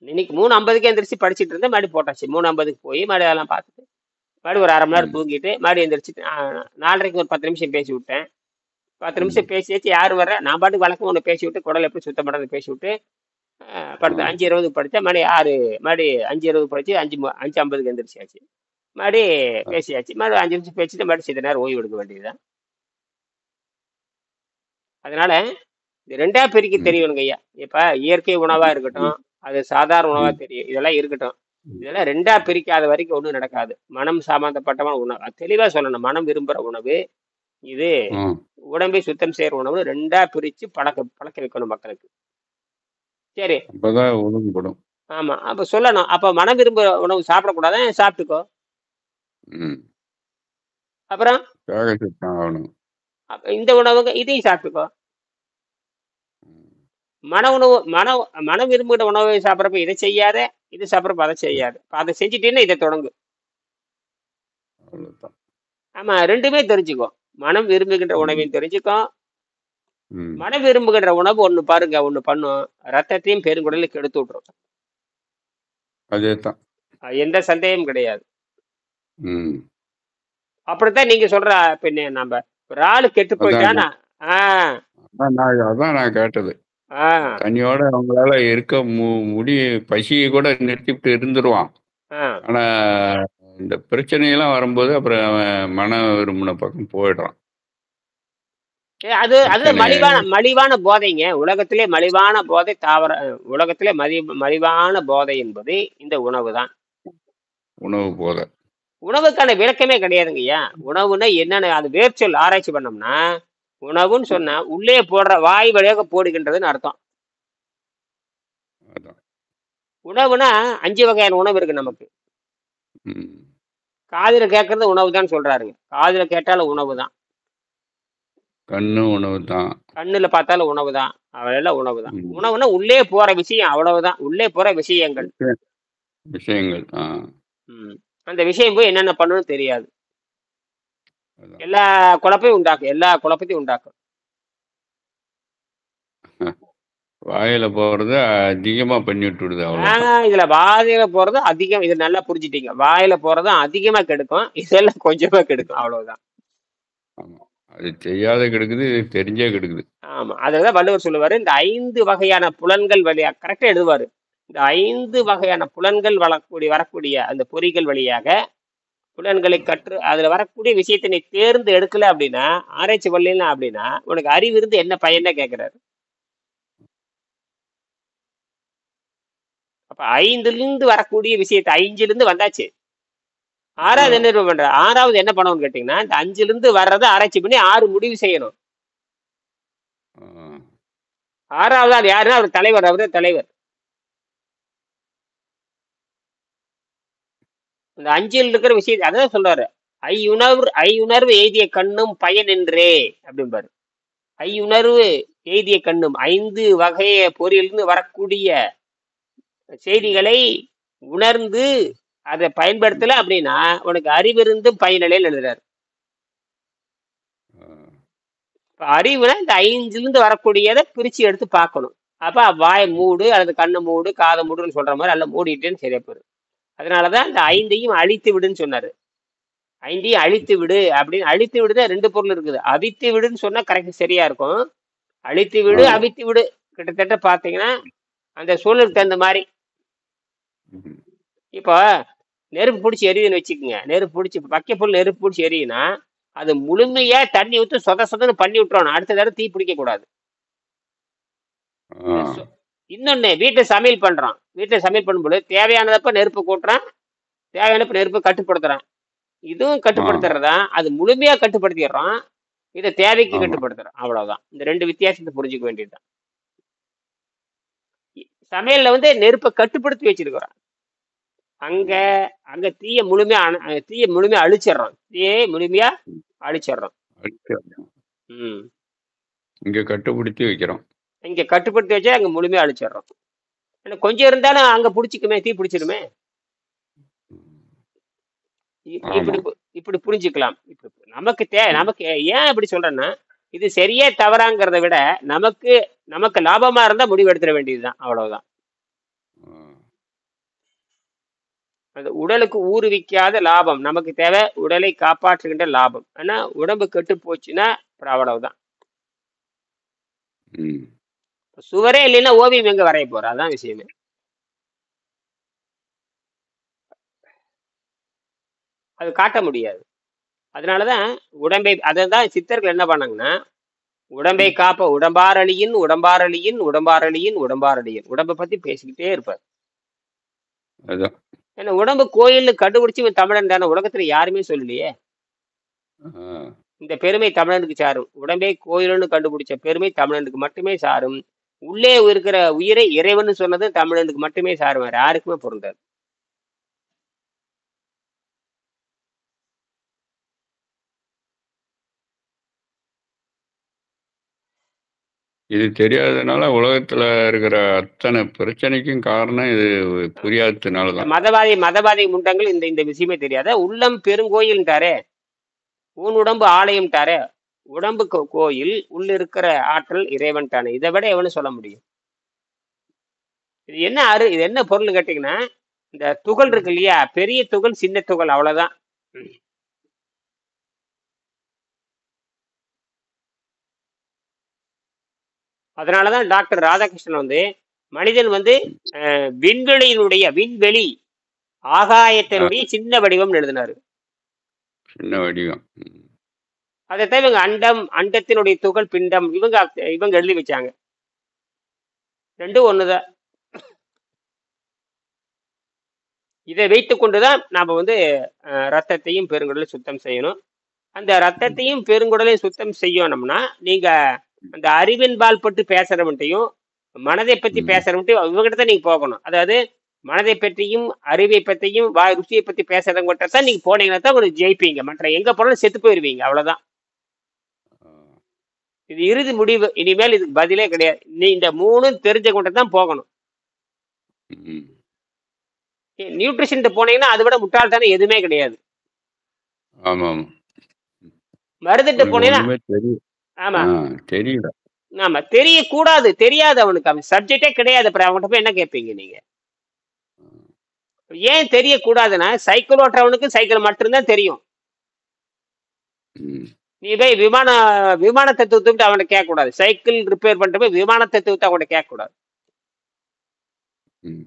Speaker 1: இன்னைக்கு 3:50க்கு எந்திரிச்சு படிச்சுட்டு இருந்தேன். மறுபடியும் போட்டாச்சு. 3:50க்கு போய் மறுபடியும் அதெல்லாம் பார்த்துட்டு மறுபடியும் ஒரு 1/2 மணி நேரம்
Speaker 2: ம்.
Speaker 1: தூங்கிட்டு மறுபடியும் எந்திரிச்சிட்டு 4:30க்கு ஒரு 10 நிமிஷம் பேசி விட்டேன். 10
Speaker 2: ம்.
Speaker 1: நிமிஷம் பேசியாச்சு. யார் வர்ற? நான் பாட்டுக்கு வழக்கம் ஒன்று பேசி விட்டு குடல் எப்படி சுத்தம் பண்றது பேசி விட்டு
Speaker 2: ஆ,
Speaker 1: படுத்தேன். 5:20க்கு படித்தேன். மறுபடி 5:20க்கு படிச்சு 5:50க்கு எந்திரிச்சாச்சு. மறுபடி
Speaker 2: ஆ,
Speaker 1: பேசியாச்சு. மறுபடியும் 5 நிமிஷம் பேசிட்டு மறுபடியும் சித்த நேரம் ஓய்வு எடுக்க வேண்டியதுதான். அதனால இது 2ஆ பிரிக்க
Speaker 2: ம்.
Speaker 1: தெரியணுங்க ஐயா. இப்ப இயற்கை உணவா
Speaker 2: ம்.
Speaker 1: இருக்கட்டும், அது சாதாரண உணவா
Speaker 2: ம்.
Speaker 1: தெரியும். இதெல்லாம் இருக்கட்டும்.
Speaker 2: ம்.
Speaker 1: இதெல்லாம் 2ஆ பிரிக்காத வரைக்கும் ஒண்ணும் நடக்காது. மனம் சம்பந்தப்பட்டமான உணவு. அது தெளிவா சொல்லணும். மனம் விரும்புற உணவு, இது
Speaker 2: ம்.
Speaker 1: உடம்பை சுத்தம் செய்யற உணவு 2ஆ பிரிச்சு பழக்க வைக்கணும் மக்களுக்கு. சரி.
Speaker 2: அப்பதான் ஒழுங்குபடும்.
Speaker 1: ஆமா. அப்ப சொல்லணும். அப்ப மனம் விரும்புற உணவு சாப்பிடக்கூடாதா? சாப்பிட்டுக்கோ.
Speaker 2: ம்.
Speaker 1: அப்புறம்
Speaker 2: தியாக சுத்தம் ஆகணும்.
Speaker 1: இந்த உணவுக்கு இதையும் சாப்பிட்டுக்கோ.
Speaker 2: ம்.
Speaker 1: மன உணவு மனம் விரும்புகிற உணவை சாப்பிட்றப்ப இதை செய்யாத, இது சாப்பிட்றப்ப அதை
Speaker 2: ம்.
Speaker 1: செய்யாது. அதை செஞ்சுட்டீங்கன்னா இதை தொடங்கு.
Speaker 2: அவ்வளவுதான்.
Speaker 1: ஆமா. 2மே தெரிஞ்சுக்கோ. மனம் விரும்புகின்ற
Speaker 2: ம்.
Speaker 1: உணவையும் தெரிஞ்சுக்கோ.
Speaker 2: ம்.
Speaker 1: மனம் விரும்புகின்ற உணவு ஒண்ணு பாருங்க, ஒண்ணு பண்ணும். ரத்தத்தையும் பெருங்குடலையும் கெடுத்து விட்டுரும்.
Speaker 2: அதேதான்.
Speaker 1: எந்த சந்தேகமும் கிடையாது.
Speaker 2: ம்.
Speaker 1: அப்படித்தான் நீங்க சொல்ற. பின்ன நம்ம ஒரு ஆளு கெட்டு
Speaker 2: அதான்
Speaker 1: போயிட்டானா ஆஹ்
Speaker 2: அதான் நான் கேட்டது.
Speaker 1: ஆஹ்
Speaker 2: தண்ணியோட அவங்களால இருக்க முடி பசியை கூட நிறுத்திவிட்டு இருந்துருவான்.
Speaker 1: ஆஹ்
Speaker 2: ஆனா இந்த பிரச்சனையெல்லாம் வரும்போது அப்புறம் அவன் மன விரும்பின பக்கம் போயிடுறான்.
Speaker 1: அது
Speaker 2: பிரச்சனை.
Speaker 1: மலிவான போதைங்க. உலகத்திலே மலிவான போதை உலகத்திலே மலிவான போதை என்பது இந்த உணவு தான்.
Speaker 2: உணவு போல.
Speaker 1: உணவுக்கான விளக்கமே கிடையாதுங்கய்யா. உணவுன்னா என்னன்னு அது வேர்ச்சொல் ஆராய்ச்சி பண்ணோம்னா, உணவுன்னு சொன்னா உள்ளே போடுற வாய் வழியாக போடுகின்றதுன்னு அர்த்தம்.
Speaker 2: அதான்.
Speaker 1: உணவுனா 5 வகையான உணவு இருக்கு நமக்கு.
Speaker 2: ம்.
Speaker 1: காதுல கேட்கறது உணவு தான் சொல்றாருங்க. காதுல கேட்டாலும் உணவு தான்.
Speaker 2: கண்ணு உணவு தான்.
Speaker 1: கண்ணுல பார்த்தாலும் உணவு தான். அதெல்லாம் உணவு தான்.
Speaker 2: ம்.
Speaker 1: உணவுனா உள்ளே போற விஷயம் அவ்வளவுதான். உள்ளே போற விஷயங்கள்.
Speaker 2: விஷய விஷயங்கள்.
Speaker 1: ம். அந்த விஷயம் போய் என்னென்ன பண்ணும்னு தெரியாது.
Speaker 2: அதான்.
Speaker 1: எல்லா குழப்பையும் உண்டாக்கும். எல்லா குழப்பத்தையும் உண்டாக்கும்.
Speaker 2: வாயில போறத அதிகமா பண்ணி விட்டுடுது அவ்வளோதான்.
Speaker 1: இதுல வாயில போறது அதிகம். இது நல்லா புரிஞ்சுட்டீங்க. வாயில போறது அதிகமா கெடுக்கும். இதெல்லாம் கொஞ்சமா கெடுக்கும். அவ்வளவுதான்.
Speaker 2: ஆமா. அது தெரியாத கெடுக்குது, இது தெரிஞ்சே கெடுக்குது.
Speaker 1: ஆமா. அதுதான் வள்ளுவர் சொல்லுவாரு. இந்த 5 வகையான புலன்கள் வழியா கரெக்ட்டா எழுதுவாரு. இந்த 5 வகையான புலன்கள் வரக்கூடிய அந்த பொறிகள் வழியாக புலன்களை கற்று அதுல வரக்கூடிய விஷயத்தை நீ தேர்ந்து எடுக்கல அப்படின்னா, ஆராய்ச்சி பண்ணல அப்படின்னா, உனக்கு அறிவு இருந்து என்ன பயன்னு கேட்கிறாரு. அப்ப 5லிருந்து வரக்கூடிய விஷயத்த 5லிருந்து வந்தாச்சு.
Speaker 2: ஆ.
Speaker 1: 6வது என்ன பண்ற? 6வது என்ன பண்ணணும்னு கேட்டீங்கன்னா, இந்த 5லிருந்து வர்றத ஆராய்ச்சி பண்ணி 6 முடிவு செய்யணும்.
Speaker 2: ஆ.
Speaker 1: 6வது ஆள் யாருன்னா அவர் தலைவர். அவர்தான் தலைவர். இந்த 5ல் இருக்கிற விஷயத்த அதான் சொல்றாரு. ஐயுணர்வு எய்திய கண்ணும் பயனின்றே அப்படிம்பாரு. ஐயுணர்வு எய்திய கண்ணும் 5 வகைய பொறியிலிருந்து வரக்கூடிய செய்திகளை உணர்ந்து அதை பயன்படுத்தல அப்படின்னா உனக்கு அறிவிருந்தும் பயனிலைன்னு எழுதுறாரு.
Speaker 2: ஆ.
Speaker 1: இப்ப அறிவுனா இந்த 5லிருந்து வரக்கூடியதை பிரிச்சு எடுத்து பார்க்கணும். அப்ப வாயை மூடு அல்லது கண்ணை மூடு காதை மூடுன்னு சொல்ற மாதிரி அல்ல மூடிட்டேன்னு சரியா போயிடும். அதனாலதான் இந்த 5ஐயும் அழித்து விடுன்னு சொன்னாரு. 5ஐயும் அழித்து விடு அப்படின்னு அழித்து விடுதான் 2 பொருள் இருக்குது. அவித்து விடுன்னு சொன்னா கரெக்ட் சரியா இருக்கும். அழித்து விடு
Speaker 2: ஆ.
Speaker 1: அவித்து விடு கிட்டத்தட்ட பாத்தீங்கன்னா அந்த சூழலுக்கு தகுந்த மாதிரி.
Speaker 2: ம்.
Speaker 1: இப்போ நெருப்பு பிடிச்சி எரியுதுன்னு வச்சுக்கோங்க. நெருப்பு பிடிச்சி வைக்கப்பொருள் நெருப்பு பிடிச்சி எரியுதுன்னா அது முழுமையா தண்ணி ஊற்றி சொதன்னு பண்ணி விட்டுறணும். அடுத்த தடவை தீ பிடிக்க கூடாது.
Speaker 2: ஆ.
Speaker 1: இன்னொன்னு வீட்டுல சமையல் பண்றோம். வீட்டுல சமையல் பண்ணும்போது தேவையானதப்ப நெருப்பு கூட்டுறான், தேவையானப்ப நெருப்பு கட்டுப்படுத்துறான். இதுவும்
Speaker 2: ஆ.
Speaker 1: கட்டுப்படுத்துறதா அது முழுமையா கட்டுப்படுத்திடுறோம். இதை தேவைக்கு
Speaker 2: ஆமா.
Speaker 1: கட்டுப்படுத்துறோம். அவ்வளவுதான். இந்த 2 வித்தியாசத்தை புரிஞ்சுக்க வேண்டியதுதான். சமையல்ல வந்து நெருப்பை கட்டுப்படுத்தி வச்சிருக்கிறோம். அங்க அங்க தீய முழுமையா அழிச்சிடுறோம். தீயை முழுமையா அழிச்சிடுறோம்.
Speaker 2: அடுத்து
Speaker 1: ம்.
Speaker 2: இங்க கட்டுப்படுத்தி வைக்கிறோம்.
Speaker 1: இங்க கட்டுப்படுத்தி வச்சா அங்க முழுமையா அழிச்சிடுறோம். ஆனா கொஞ்சம் இருந்தாலும் அங்க புடிச்சுக்குமே, தீ பிடிச்சிருமே.
Speaker 2: ஆமா.
Speaker 1: இப்படி புரிஞ்சுக்கலாம். நமக்கு ஏன் இப்படி சொல்றேன்னா, இது சரியே தவறாங்கிறத விட நமக்கு நமக்கு லாபமா இருந்தா முடிவு எடுத்துட வேண்டியதுதான். அவ்வளவுதான்.
Speaker 2: ஆ.
Speaker 1: அது உடலுக்கு ஊறுவிக்காத லாபம். நமக்கு தேவை உடலை காப்பாற்றுகின்ற லாபம். ஆனா உடம்பு கெட்டு போச்சுன்னா அப்புறம் அவ்வளவுதான்.
Speaker 2: ம்.
Speaker 1: சுவரே இல்லைன்னா ஓவியம் எங்க வரைய போற? அதான் விஷயமே. அது காட்ட முடியாது. அதனாலதான் அததான் சித்தர்கள் என்ன பண்ணாங்கன்னா, உடம்பை
Speaker 2: ம்.
Speaker 1: காப்ப உடம்பாரளியின் உடம்பாரளியின் உடம்பாரளியின் உடம்பாரளியின் உடம்பை பத்தி பேசிக்கிட்டே இருப்பார்.
Speaker 2: அதான்.
Speaker 1: ஏன்னா உடம்பு கோயில்னு கண்டுபிடிச்சு இவன் தமிழன் தானே. உலகத்துல யாருமே சொல்லலையே.
Speaker 2: ஆ.
Speaker 1: இந்த பெருமை தமிழனுக்கு சாரும். உடம்பை கோயில்னு கண்டுபிடிச்ச பெருமை தமிழனுக்கு மட்டுமே சாரும். உள்ளே இருக்கிற உயிரை இறைவன் சொன்னது தமிழனுக்கு மட்டுமே சாரும். வேற யாருக்குமே பொருந்தாது.
Speaker 2: இது தெரியாததுனால உலகத்துல இருக்கிற அத்தனை பிரச்சனைக்கும் காரணம் இது புரியாததுனால
Speaker 1: இந்த
Speaker 2: தான்.
Speaker 1: மதவாதி முண்டங்கள் இந்த இந்த விஷயமே தெரியாத உள்ளம் பெருங்கோயில்ன்றாரே. ஊன் உடம்பு ஆலயம் டாரே. உடம்பு கோயில் உள்ள இருக்கிற ஆற்றல் இறைவன் தானே. இதை விட எவனு சொல்ல முடியும்? இது என்ன பொருள் கேட்டீங்கன்னா, இந்த துகள் இருக்கு இல்லையா, பெரிய துகள் சின்ன துகள் அவ்வளவுதான். அதனாலதான் டாக்டர் ராதாகிருஷ்ணன் வந்து மனிதன் வந்து விண்வெளி
Speaker 2: ஆ.
Speaker 1: ஆகாயத்தினுடைய சின்ன வடிவம் எழுதினாரு.
Speaker 2: சின்ன வடிவம்.
Speaker 1: அதைத்தான் இவங்க அண்டத்தினுடைய துகள் பிண்டம் இவங்க எழுதி வச்சாங்க. ரெண்டும் ஒண்ணுதான். இதை வைத்துக் கொண்டுதான் நாம வந்து ரத்தத்தையும் பெருங்குடலையும் சுத்தம் செய்யணும். அந்த
Speaker 2: ம்.
Speaker 1: ரத்தத்தையும் பெருங்குடலையும் சுத்தம் செய்யணும்னா நீங்க அந்த அறிவின்பால் பட்டு பேசுறவன்ட்டையும் மனதை பத்தி
Speaker 2: ம்.
Speaker 1: பேசுறவன்ட்டையும் இவங்ககிட்ட தான் நீங்க போகணும். அதாவது மனதை பற்றியும் அறிவை பற்றியும் வாய் ருசியை பத்தி பேசுறவங்ககிட்ட தான் நீங்க போனீங்கன்னா தான் உங்களுக்கு ஜெயிப்பீங்க. மற்ற எங்க போனாலும் செத்து போயிருவீங்க. அவ்வளவுதான்.
Speaker 2: ஆ.
Speaker 1: இது இறுதி முடிவு. இனிமேல் இதுக்கு பதிலே கிடையாது. நீ இந்த 3ம் தெரிஞ்சவங்ககிட்ட தான் போகணும்.
Speaker 2: ம்.
Speaker 1: நியூட்ரிஷன்ட்டு போனீங்கன்னா அதை விட முட்டாள்தனம் எதுவுமே கிடையாது.
Speaker 2: ஆமாம்.
Speaker 1: மருந்துட்டு
Speaker 2: அவனுக்கு
Speaker 1: போனீங்கன்னா
Speaker 2: ஒண்ணுமே
Speaker 1: ஆமா.
Speaker 2: தெரியல.
Speaker 1: ஆமா. தெரியக்கூடாது. தெரியாது அவனுக்கு. அவன் சப்ஜெக்டே கிடையாது. அப்புறம் அவன்கிட்ட போய் என்ன கேட்பீங்க நீங்க? ஏன் தெரியக்கூடாதுன்னா, சைக்கிள் ஓட்டுறவனுக்கு சைக்கிள் மட்டும்தான் தெரியும்.
Speaker 2: ம்.
Speaker 1: நீ போய் விமான தத்துவத்தை அவன்கிட்ட கேட்கக்கூடாது. சைக்கிள் ரிப்பேர் பண்ணிட்டு போய் விமான தத்துவத்தை அவன்கிட்ட கேட்கக்கூடாது.
Speaker 2: ம்.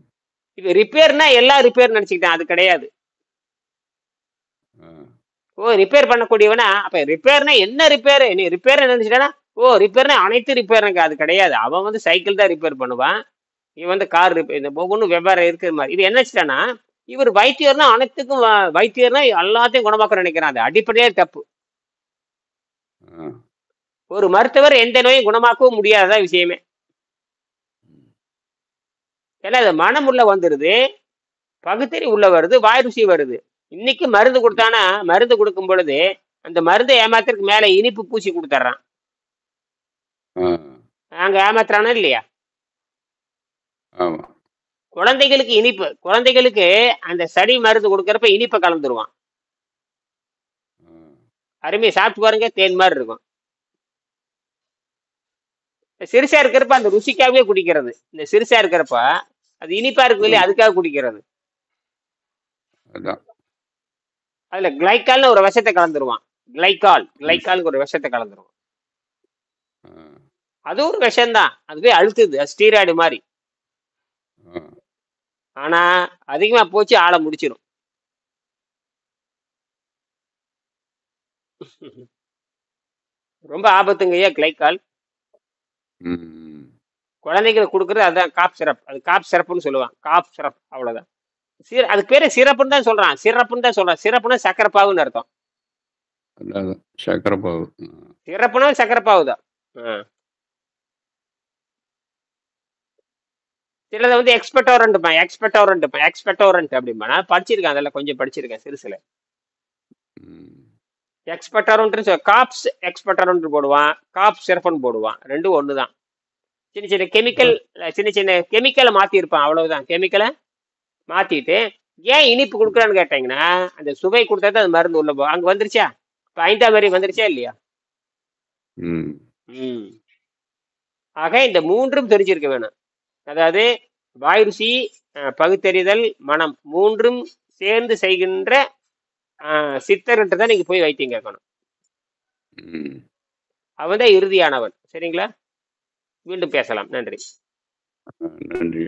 Speaker 1: இது ரிப்பேர்னா எல்லா ரிப்பேர் நினைச்சுக்கிட்டான். அது கிடையாது.
Speaker 2: ஆ.
Speaker 1: ஓ ரிப்பேர் பண்ணக்கூடியவனா அப்ப ரிப்பேர்னா என்ன ரிப்பேர்? நீ ரிப்பேர் நினைச்சிட்டானா ஓ ரிப்பேர்னா அனைத்து ரிப்பேருங்க அது கிடையாது. அவன் வந்து சைக்கிள் தான் ரிப்பேர் பண்ணுவான். இவன் வந்து கார் ரிப்பேர் இந்த ஒவ்வொன்றும் வெவ்வேறு இருக்கிற மாதிரி. இது என்ன வச்சுட்டானா இவர் வைத்தியர்னா அனைத்துக்கும் வைத்தியர்னா எல்லாத்தையும் குணமாக்க நினைக்கிறான். அது அடிப்படையே தப்பு.
Speaker 2: ஆ.
Speaker 1: ஒரு மருத்துவர் எந்த நோயும் குணமாக்கவும் முடியாததான் விஷயமே. ஏன்னா அது மனம் உள்ள வந்துருது, பகுத்தறி உள்ள வருது, வாய் ருசி வருது. இன்னைக்கு மருந்து கொடுத்தானா மருந்து கொடுக்கும் பொழுது அந்த மருந்தை ஏமாத்துறதுக்கு மேல இனிப்பு பூசி கொடுத்துட்றான்.
Speaker 2: ஆ.
Speaker 1: அங்க ஏமாத்துறானா இல்லையா?
Speaker 2: ஆமா.
Speaker 1: குழந்தைகளுக்கு இனிப்பு குழந்தைகளுக்கு அந்த சளி மருந்து கொடுக்கறப்ப இனிப்பை கலந்துருவான்.
Speaker 2: ஆ.
Speaker 1: அருமையை சாப்பிட்டு பாருங்க, தேன் மாதிரி இருக்கும். சிறுசா இருக்கிறப்ப அந்த ருசிக்காகவே குடிக்கிறது. இந்த சிறுசா இருக்கிறப்ப அது இனிப்பா இருக்கு இல்லையா,
Speaker 2: ஆமா.
Speaker 1: அதுக்காக குடிக்கிறது.
Speaker 2: அதான்.
Speaker 1: அதுல கிளைக்கால்னு ஒரு விஷத்தை கலந்துருவான்.
Speaker 2: ம்.
Speaker 1: கிளைக்காலுக்கு ஒரு விஷத்தை கலந்துருவான்.
Speaker 2: ஆ.
Speaker 1: அது ஒரு விஷம்தான். அதுவே அழுத்துது. அது ஸ்டீராய்டு மாதிரி.
Speaker 2: ஆ.
Speaker 1: ஆனா அதிகமா போச்சு ஆளை முடிச்சிடும். ரொம்ப ஆபத்துங்கய்யா கிளைக்கால்.
Speaker 2: ம்.
Speaker 1: குழந்தைகளுக்கு கொடுக்கறது அதுதான் காப் சிரப். அது காப் சிரப்னு சொல்லுவான். காப் சிரப் அவ்வளவுதான். அதுக்கு பேரு சிறப்புன்னு தான் சொல்றான். சிறப்புன்னு தான் சொல்றான். சிறப்புன்னா சக்கரை பாகுன்னு அர்த்தம்.
Speaker 2: அதான் சர்க்கரை பாகு.
Speaker 1: சிறப்புனா சக்கரை பாகு தான். சிலதை வந்து எக்ஸ்பெக்டோரண்ட் அப்படிம்பா. நான் படிச்சிருக்கேன், அதெல்லாம் கொஞ்சம் படிச்சிருக்கேன் சிறுசுல.
Speaker 2: ம்.
Speaker 1: எக்ஸ்பெக்டோரண்ட் காப்ஸ் எக்ஸ்பெக்டோரண்ட் போடுவான், காப் சிறப்புன்னு போடுவான். ரெண்டும் ஒண்ணுதான். சின்ன சின்ன கெமிக்கல்
Speaker 2: அதான்.
Speaker 1: சின்ன சின்ன கெமிக்கலை மாத்திருப்பான். அவ்வளவுதான். கெமிக்கலை மாத்திட்டு ஏன் இனிப்பு கொடுக்குறான்னு கேட்டீங்கன்னா அந்த சுவை கொடுத்தா அது மருந்து உள்ள அங்க வந்துருச்சா? இப்ப 5ஆம் வரி வந்துருச்சா இல்லையா?
Speaker 2: ம்.
Speaker 1: ம். ஆக இந்த 3ம் தெரிஞ்சிருக்க வேணும். அதாவது வாய் ருசி, பகுத்தறிதல், மனம் 3ம் சேர்ந்து செய்கின்ற சித்தர்கிட்ட தான் நீங்க போய் வைத்தியம் கேட்கணும்.
Speaker 2: ம்.
Speaker 1: அவன் தான் இறுதியானவன். சரிங்களா? மீண்டும் பேசலாம். நன்றி.
Speaker 2: நன்றி.